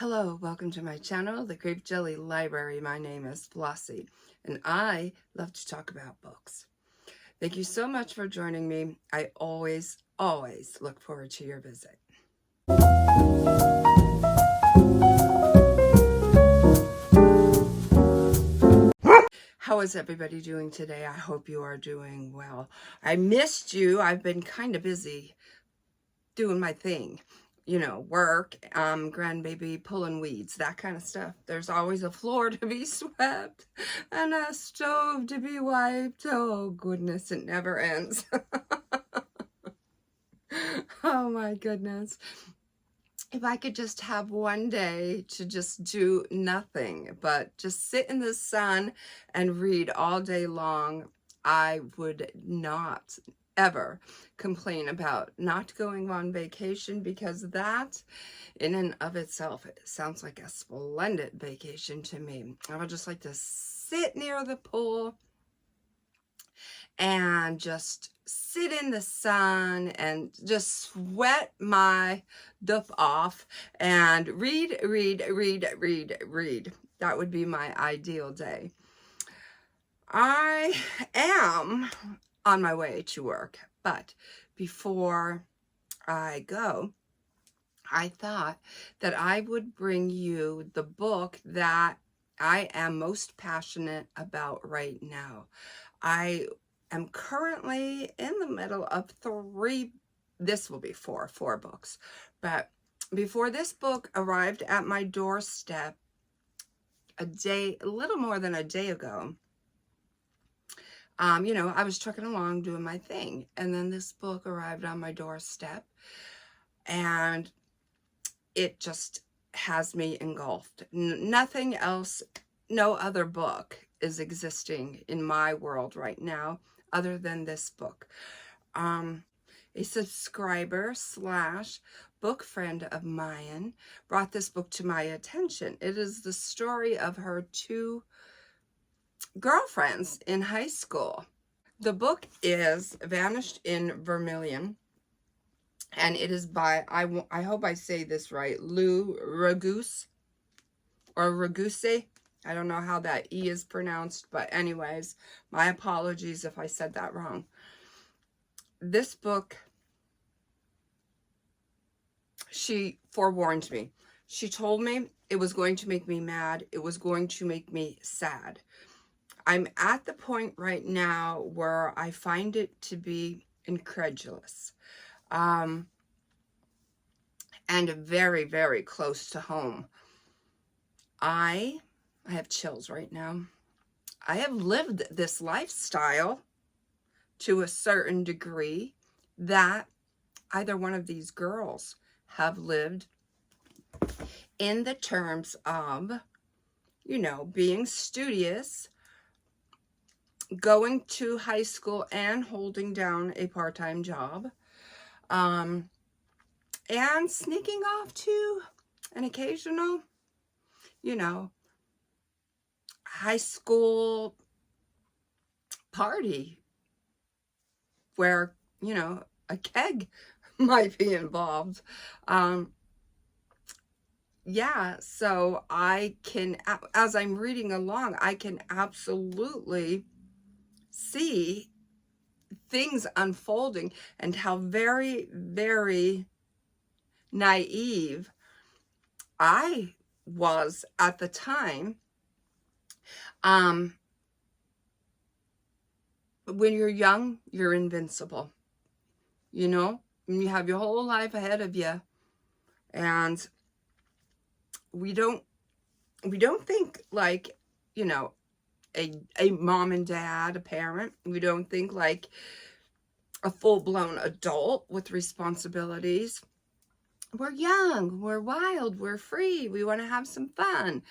Hello, welcome to my channel, The Grape Jelly Library. My name is Flossie, and I love to talk about books. Thank you so much for joining me. I always look forward to your visit. How is everybody doing today? I hope you are doing well. I missed you. I've been kind of busy doing my thing. You know, work, grandbaby, pulling weeds, that kind of stuff. There's always a floor to be swept and a stove to be wiped. Oh, goodness, it never ends. Oh, my goodness. If I could just have one day to just do nothing but just sit in the sun and read all day long, I would not ever complain about not going on vacation, because that in and of itself, it sounds like a splendid vacation to me. I would just like to sit near the pool and just sit in the sun and just sweat my duff off and read. That would be my ideal day. I am on my way to work, but before I go, I thought that I would bring you the book that I am most passionate about right now. I am currently in the middle of this will be four books, but before this book arrived at my doorstep a little more than a day ago, you know, I was trucking along doing my thing, and then this book arrived on my doorstep, and it just has me engulfed. Nothing else, no other book is existing in my world right now other than this book. A subscriber / book friend of mine brought this book to my attention. It is the story of her two girlfriends in high school. The book is Vanished in Vermillion, and it is by, I hope I say this right, Lou Raguse, or Raguse. I don't know how that E is pronounced, but anyways, my apologies if I said that wrong. This book, she forewarned me. She told me it was going to make me mad. It was going to make me sad. I'm at the point right now where I find it to be incredulous. And very, very close to home. I have chills right now. I have lived this lifestyle to a certain degree that either one of these girls have lived, in the terms of, you know, being studious, going to high school and holding down a part-time job, and sneaking off to an occasional, you know, high school party where, you know, a keg might be involved. Yeah, so I can, as I'm reading along, I can absolutely see things unfolding and how very, very naive I was at the time. When you're young, you're invincible, you know, and you have your whole life ahead of you, and we don't think like, you know, a mom and dad, a parent. We don't think like a full-blown adult with responsibilities. We're young, we're wild, we're free, we want to have some fun.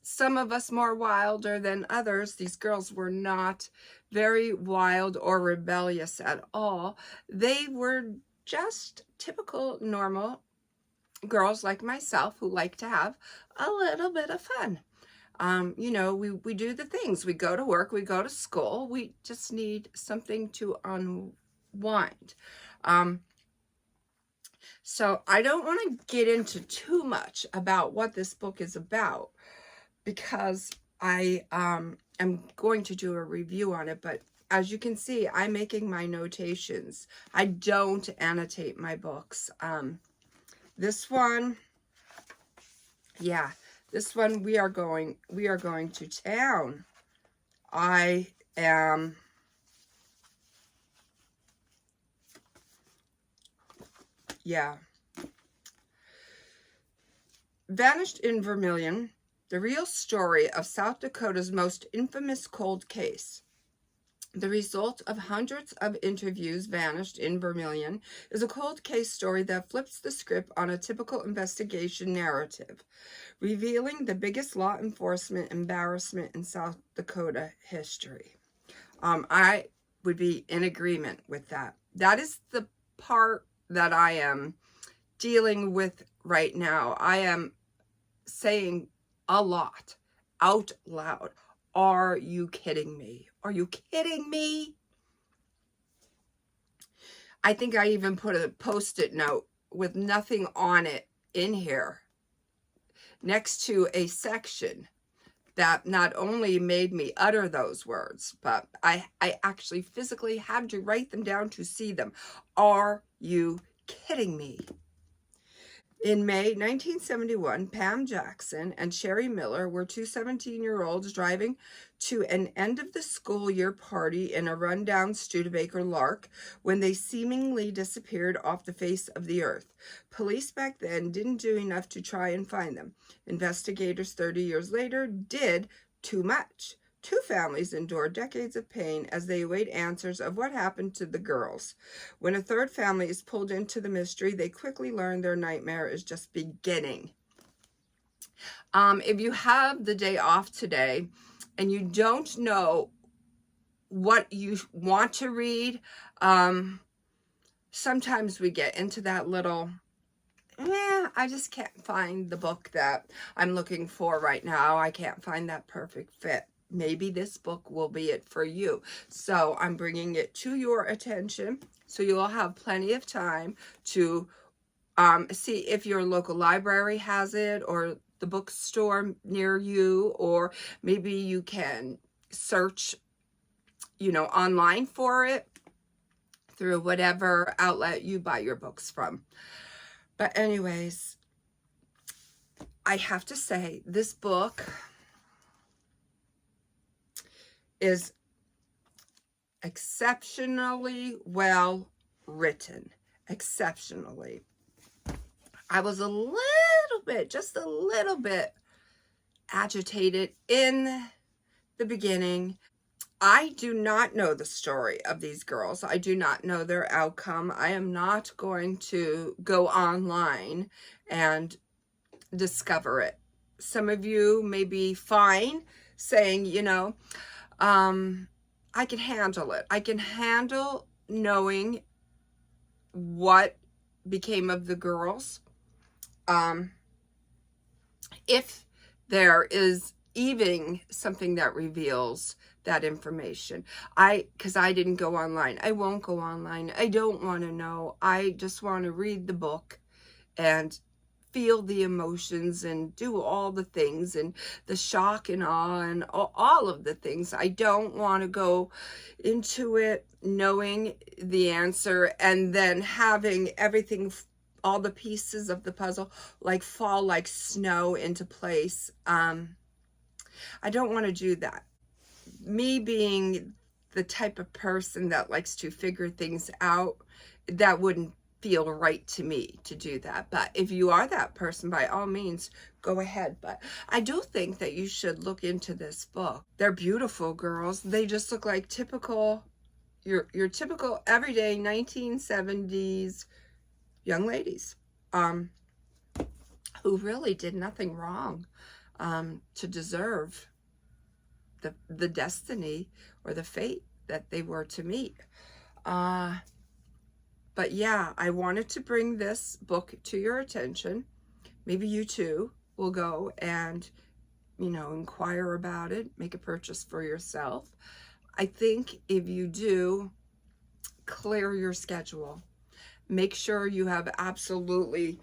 Some of us more wilder than others. These girls were not very wild or rebellious at all. They were just typical, normal girls like myself who like to have a little bit of fun. You know, we do the things. We go to work, we go to school. We just need something to unwind. So I don't want to get into too much about what this book is about, because I am going to do a review on it. But as you can see, I'm making my notations. I don't annotate my books. This one, yeah, this one we are going to town. I am, yeah. Vanished in Vermillion, the real story of South Dakota's most infamous cold case. The result of hundreds of interviews, Vanished in Vermillion is a cold case story that flips the script on a typical investigation narrative, revealing the biggest law enforcement embarrassment in South Dakota history. I would be in agreement with that. That is the part that I am dealing with right now. I am saying a lot out loud. Are you kidding me? Are you kidding me? I think I even put a post-it note with nothing on it in here next to a section that not only made me utter those words, but I actually physically had to write them down to see them. Are you kidding me? In May 1971, Pam Jackson and Sherri Miller were two 17-year-olds driving to an end-of-the-school-year party in a rundown Studebaker Lark when they seemingly disappeared off the face of the earth. Police back then didn't do enough to try and find them. Investigators 30 years later did too much. Two families endured decades of pain as they await answers of what happened to the girls. When a third family is pulled into the mystery, they quickly learn their nightmare is just beginning. If you have the day off today and you don't know what you want to read, sometimes we get into that little, I just can't find the book that I'm looking for right now. I can't find that perfect fit. Maybe this book will be it for you. So I'm bringing it to your attention so you'll have plenty of time to see if your local library has it, or the bookstore near you, or maybe you can search, online for it through whatever outlet you buy your books from. But anyways, I have to say this book is exceptionally well written. Exceptionally. I was just a little bit agitated in the beginning. I do not know the story of these girls. I do not know their outcome. I am not going to go online and discover it. Some of you may be fine saying, I can handle it. I can handle knowing what became of the girls. If there is even something that reveals that information. Because I didn't go online. I won't go online. I don't want to know. I just want to read the book and feel the emotions and do all the things and the shock and awe and all of the things. I don't want to go into it knowing the answer and then having everything, all the pieces of the puzzle, fall like snow into place. I don't want to do that. Me being the type of person that likes to figure things out, that wouldn't feel right to me to do that. But if you are that person, by all means, go ahead. But I do think that you should look into this book. They're beautiful girls. They just look like typical, your typical everyday 1970s young ladies, who really did nothing wrong to deserve the destiny or the fate that they were to meet. But yeah, I wanted to bring this book to your attention. Maybe you too will go and, inquire about it, make a purchase for yourself. I think if you do, clear your schedule. make sure you have absolutely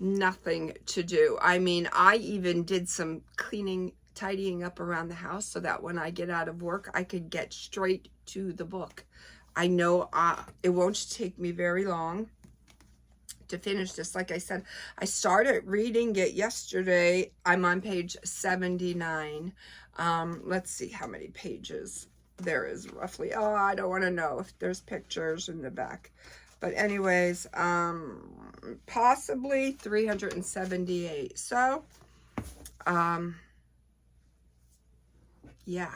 nothing to do. I mean, I even did some cleaning, tidying up around the house so that when I get out of work, I could get straight to the book. I know it won't take me very long to finish this. Like I said, I started reading it yesterday. I'm on page 79. Let's see how many pages there is roughly. Oh, I don't want to know if there's pictures in the back. But anyways, possibly 378. So, yeah.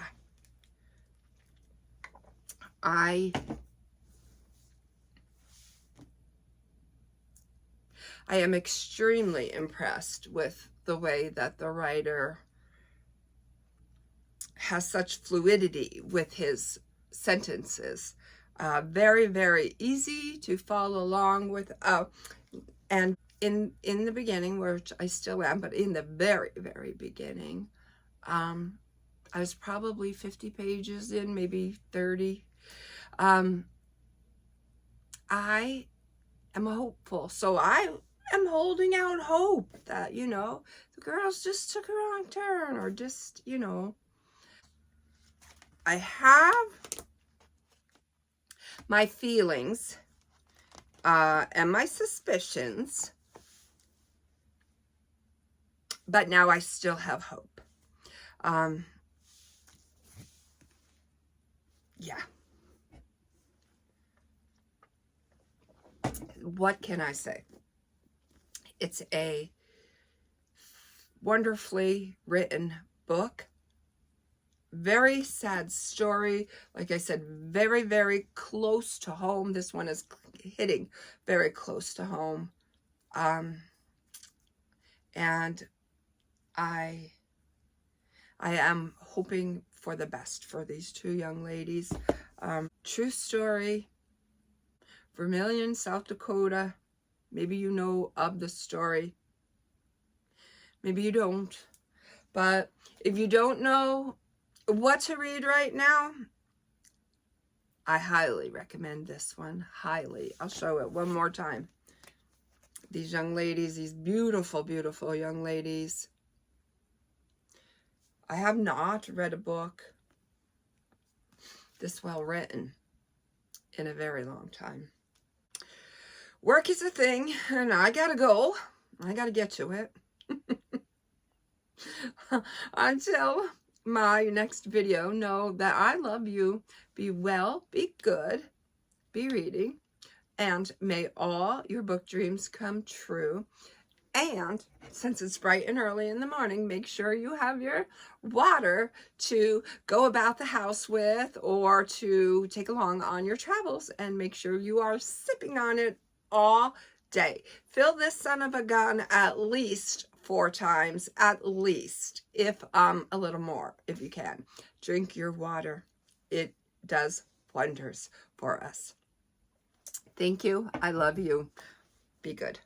I am extremely impressed with the way that the writer has such fluidity with his sentences. Very, very easy to follow along with. And in the beginning, which I still am, but in the very, very beginning, I was probably 50 pages in, maybe 30. I am hopeful. So I am holding out hope that, you know, the girls just took a wrong turn, or just, you know. I have my feelings and my suspicions, but now I still have hope. Yeah. What can I say? It's a wonderfully written book. Very sad story. Like I said, very, very close to home. This one is hitting very close to home. And I am hoping for the best for these two young ladies. True story. Vermillion, South Dakota. Maybe you know of the story. Maybe you don't. But if you don't know what to read right now, I highly recommend this one. Highly. I'll show it one more time. These young ladies, these beautiful, beautiful young ladies. I have not read a book this well written in a very long time. Work is a thing, and I gotta go. I gotta get to it. Until my next video, know that I love you. Be well, be good, be reading, and may all your book dreams come true. And since it's bright and early in the morning, make sure you have your water to go about the house with, or to take along on your travels, and make sure you are sipping on it all day. Fill this son of a gun at least 4 times, at least, if a little more if you can. Drink your water. It does wonders for us. Thank you. I love you. Be good.